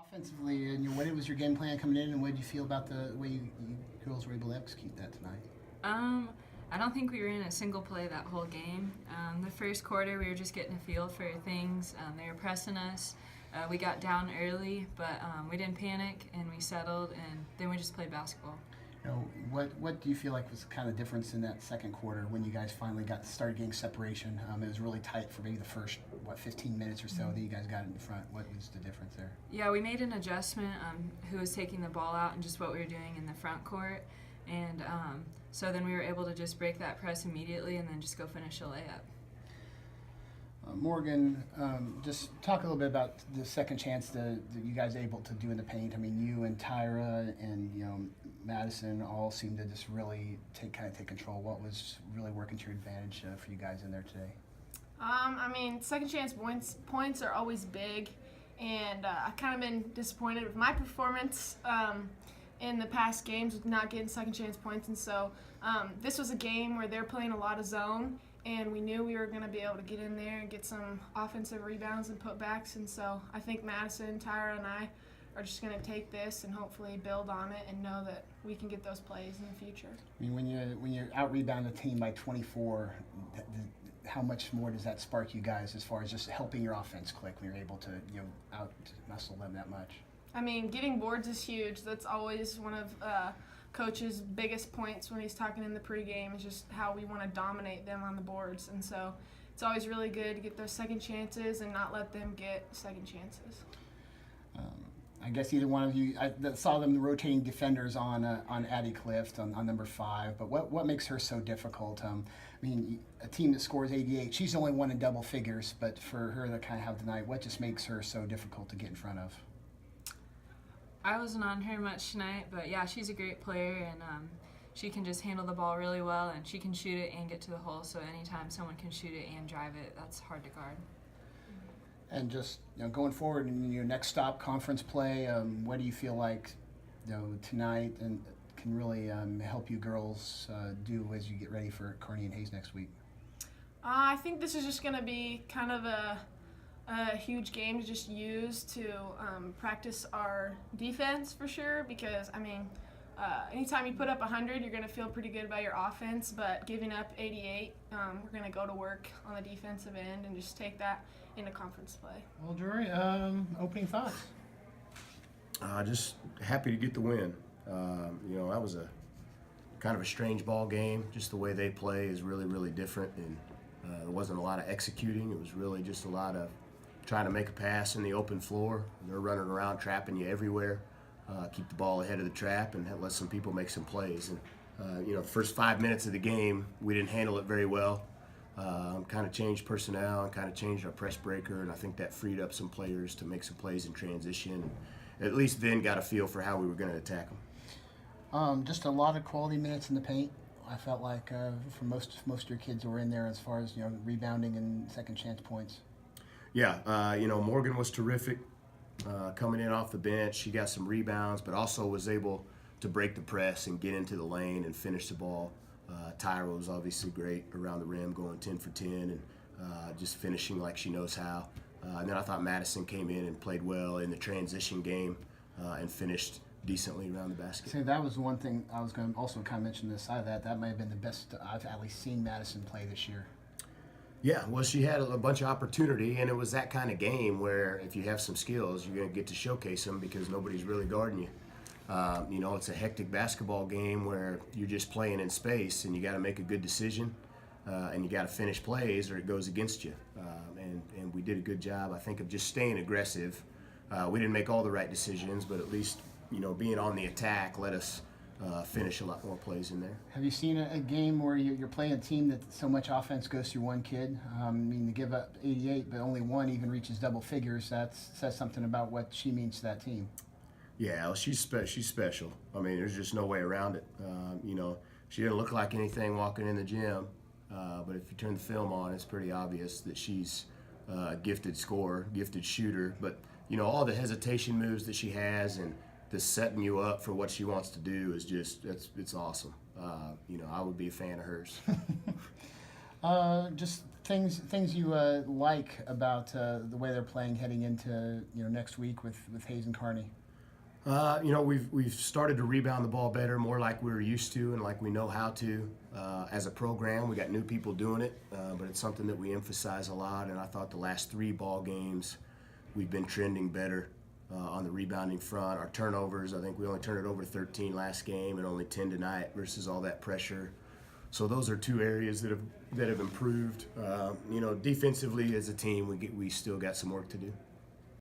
Offensively, and what was your game plan coming in, and what did you feel about the way you girls were able to execute that tonight? I don't think we were in a single play that whole game. The first quarter, we were just getting a feel for things. They were pressing us. We got down early, but we didn't panic, and we settled, and then we just played basketball. You know, what do you feel like was kind of difference in that second quarter when you guys finally started getting separation? It was really tight for maybe the first 15 minutes or so that you guys got in front. What was the difference there? Yeah, we made an adjustment who was taking the ball out and just what we were doing in the front court, and so then we were able to just break that press immediately and then just go finish a layup. Morgan, just talk a little bit about the second chance that you guys able to do in the paint. I mean, you and Tyra and Madison all seemed to just really take control. What was really working to your advantage for you guys in there today? I mean, second chance points are always big, and I've kind of been disappointed with my performance in the past games with not getting second chance points, and so this was a game where they're playing a lot of zone, and we knew we were going to be able to get in there and get some offensive rebounds and putbacks, and so I think Madison, Tyra, and I are just going to take this and hopefully build on it and know that we can get those plays in the future. I mean, when you out-rebound a team by 24, how much more does that spark you guys as far as just helping your offense click when you're able to out-muscle them that much? I mean, getting boards is huge. That's always one of Coach's biggest points when he's talking in the pregame is just how we want to dominate them on the boards. And so it's always really good to get those second chances and not let them get second chances. I guess either one of you, I saw them rotating defenders on Addie Clift on number 5, but what makes her so difficult? I mean, a team that scores 88, she's the only one in double figures, but for her to kind of have the night, what just makes her so difficult to get in front of? I wasn't on her much tonight, but yeah, she's a great player, and she can just handle the ball really well, and she can shoot it and get to the hole, so anytime someone can shoot it and drive it, that's hard to guard. And just going forward in your next stop, conference play, what do you feel like tonight and can really help you girls do as you get ready for Kearney and Hayes next week? I think this is just going to be kind of a huge game to just use to practice our defense for sure, because I mean anytime you put up 100 you're going to feel pretty good about your offense, but giving up 88 we're going to go to work on the defensive end and just take that into conference play. Well, Jory, opening thoughts? Just happy to get the win. That was a kind of a strange ball game. Just the way they play is really, really different, and there wasn't a lot of executing. It was really just a lot of trying to make a pass in the open floor. They're running around trapping you everywhere. Keep the ball ahead of the trap and let some people make some plays. And the first 5 minutes of the game, we didn't handle it very well. Kind of changed personnel and kind of changed our press breaker, and I think that freed up some players to make some plays in transition. At least then got a feel for how we were going to attack them. Just a lot of quality minutes in the paint. I felt like for most of your kids were in there as far as rebounding and second chance points. Yeah, Morgan was terrific coming in off the bench. She got some rebounds, but also was able to break the press and get into the lane and finish the ball. Tyra was obviously great around the rim, going 10 for 10 and just finishing like she knows how. And then I thought Madison came in and played well in the transition game and finished decently around the basket. See, that was one thing I was going to also kind of mention this side of that. That might have been the best I've at least seen Madison play this year. Yeah, well, she had a bunch of opportunity, and it was that kind of game where if you have some skills, you're going to get to showcase them because nobody's really guarding you. It's a hectic basketball game where you're just playing in space, and you got to make a good decision, and you got to finish plays, or it goes against you. And we did a good job, I think, of just staying aggressive. We didn't make all the right decisions, but at least being on the attack let us finish a lot more plays in there. Have you seen a game where you're playing a team that so much offense goes through one kid? To give up 88, but only one even reaches double figures, that says something about what she means to that team. Yeah, well, she's special. I mean, there's just no way around it. She didn't look like anything walking in the gym, but if you turn the film on, it's pretty obvious that she's a gifted scorer, gifted shooter. But, all the hesitation moves that she has and the setting you up for what she wants to do is just, it's awesome. I would be a fan of hers. Just things you like about the way they're playing heading into next week with Hayes and Kearney? We've started to rebound the ball better, more like we were used to and like we know how to as a program. We got new people doing it, but it's something that we emphasize a lot. And I thought the last 3 ball games we've been trending better on the rebounding front. Our turnovers, I think we only turned it over 13 last game and only 10 tonight versus all that pressure. So those are 2 areas that have improved. Defensively as a team, we still got some work to do.